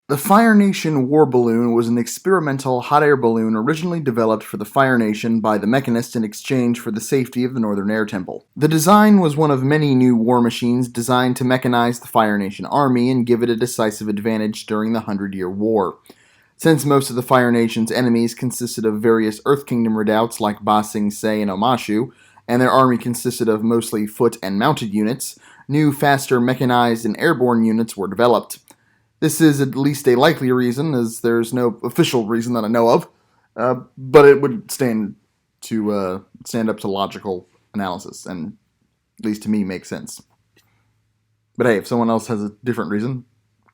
The Fire Nation war balloon was an experimental hot air balloon originally developed for the Fire Nation by the Mechanist in exchange for the safety of the Northern Air Temple. The design was one of many new war machines designed to mechanize the Fire Nation army and give it a decisive advantage during the 100-Year War. Since most of the Fire Nation's enemies consisted of various Earth Kingdom redoubts like Ba Sing Se and Omashu, and their army consisted of mostly foot and mounted units, new, faster, mechanized, and airborne units were developed. This is at least a likely reason, as there's no official reason that I know of, but it would stand up to logical analysis, and at least to me makes sense. But hey, if someone else has a different reason,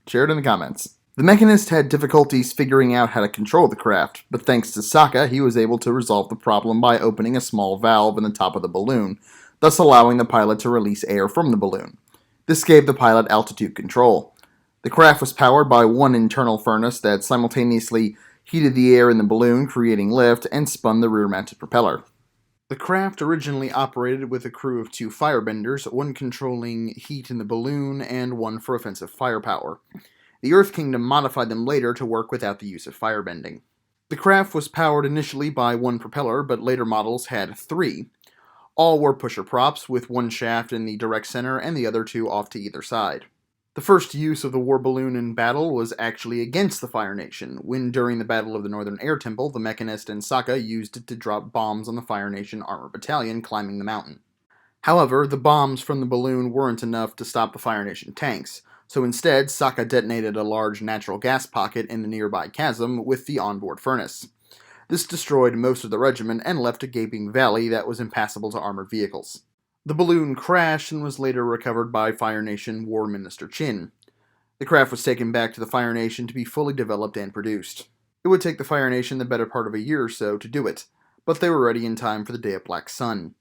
share it in the comments. The Mechanist had difficulties figuring out how to control the craft, but thanks to Sokka, he was able to resolve the problem by opening a small valve in the top of the balloon, thus allowing the pilot to release air from the balloon. This gave the pilot altitude control. The craft was powered by one internal furnace that simultaneously heated the air in the balloon, creating lift, and spun the rear-mounted propeller. The craft originally operated with a crew of 2 firebenders, one controlling heat in the balloon and one for offensive firepower. The Earth Kingdom modified them later to work without the use of firebending. The craft was powered initially by one propeller, but later models had 3. All were pusher props, with one shaft in the direct center and the other 2 off to either side. The first use of the war balloon in battle was actually against the Fire Nation, when during the Battle of the Northern Air Temple, the Mechanist and Sokka used it to drop bombs on the Fire Nation armor battalion climbing the mountain. However, the bombs from the balloon weren't enough to stop the Fire Nation tanks, so instead Sokka detonated a large natural gas pocket in the nearby chasm with the onboard furnace. This destroyed most of the regiment and left a gaping valley that was impassable to armored vehicles. The balloon crashed and was later recovered by Fire Nation War Minister Chin. The craft was taken back to the Fire Nation to be fully developed and produced. It would take the Fire Nation the better part of a year or so to do it, but they were ready in time for the Day of Black Sun.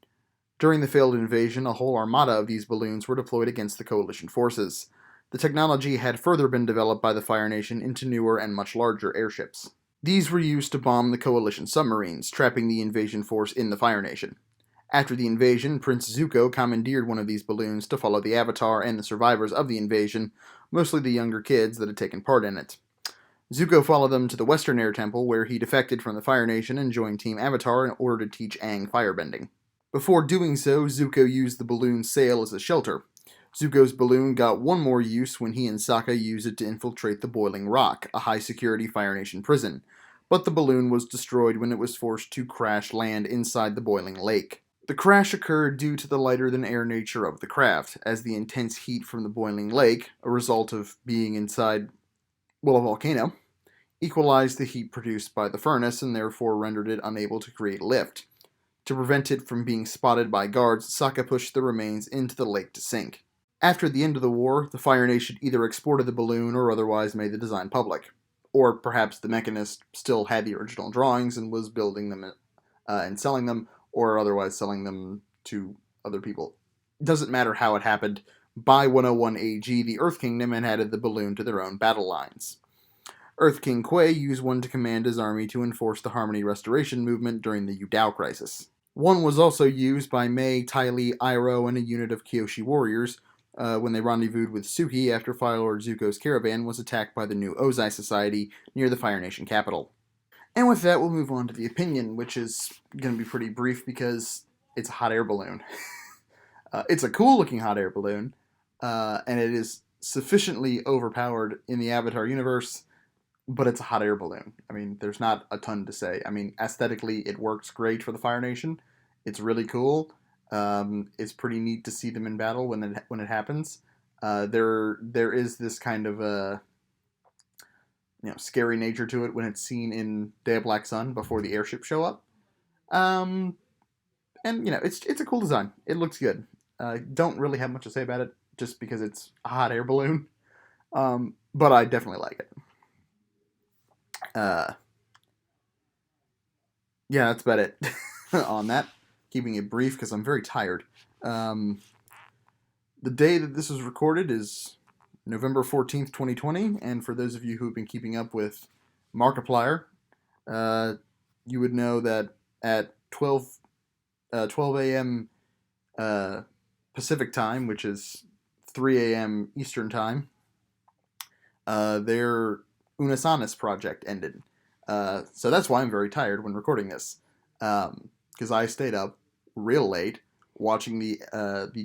During the failed invasion, a whole armada of these balloons were deployed against the Coalition forces. The technology had further been developed by the Fire Nation into newer and much larger airships. These were used to bomb the Coalition submarines, trapping the invasion force in the Fire Nation. After the invasion, Prince Zuko commandeered one of these balloons to follow the Avatar and the survivors of the invasion, mostly the younger kids that had taken part in it. Zuko followed them to the Western Air Temple, where he defected from the Fire Nation and joined Team Avatar in order to teach Aang firebending. Before doing so, Zuko used the balloon's sail as a shelter. Zuko's balloon got one more use when he and Sokka used it to infiltrate the Boiling Rock, a high-security Fire Nation prison, but the balloon was destroyed when it was forced to crash land inside the Boiling Lake. The crash occurred due to the lighter-than-air nature of the craft, as the intense heat from the boiling lake, a result of being inside, a volcano, equalized the heat produced by the furnace and therefore rendered it unable to create lift. To prevent it from being spotted by guards, Sokka pushed the remains into the lake to sink. After the end of the war, the Fire Nation either exported the balloon or otherwise made the design public. Or perhaps the Mechanist still had the original drawings and was building them and selling them, or otherwise selling them to other people. It doesn't matter how it happened. By 101 AG, the Earth Kingdom had added the balloon to their own battle lines. Earth King Kuei used one to command his army to enforce the Harmony Restoration movement during the Yudao Crisis. One was also used by Mei, Ty Lee, Iroh, and a unit of Kyoshi warriors when they rendezvoused with Suki after Fire Lord Zuko's caravan was attacked by the new Ozai Society near the Fire Nation capital. And with that, we'll move on to the opinion, which is going to be pretty brief because it's a hot air balloon. It's a cool-looking hot air balloon, and it is sufficiently overpowered in the Avatar universe, but it's a hot air balloon. I mean, there's not a ton to say. I mean, aesthetically, it works great for the Fire Nation. It's really cool. It's pretty neat to see them in battle when it happens. There is this kind of a scary nature to it when it's seen in Day of Black Sun before the airships show up. And it's a cool design. It looks good. Don't really have much to say about it just because it's a hot air balloon. But I definitely like it. Yeah, that's about it on that. Keeping it brief because I'm very tired. The day that this was recorded is November 14th, 2020, and for those of you who have been keeping up with Markiplier, you would know that at 12 a.m. Pacific time, which is 3 a.m. Eastern time, their Unus Annus project ended. So that's why I'm very tired when recording this, because I stayed up real late watching the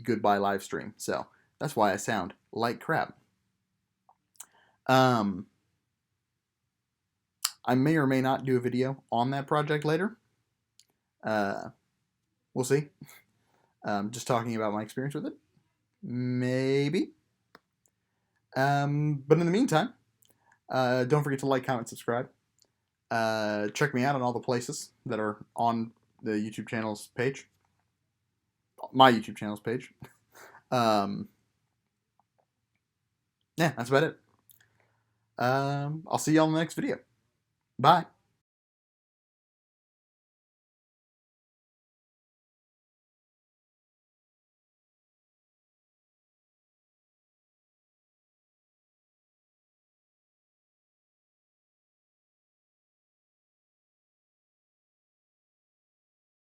goodbye live stream. So that's why I sound like crap. I may or may not do a video on that project later. We'll see. Just talking about my experience with it. Maybe. But in the meantime, don't forget to like, comment, subscribe. Check me out on all the places that are on the YouTube channel's page. My YouTube channel's page. Yeah, that's about it. I'll see y'all in the next video. Bye.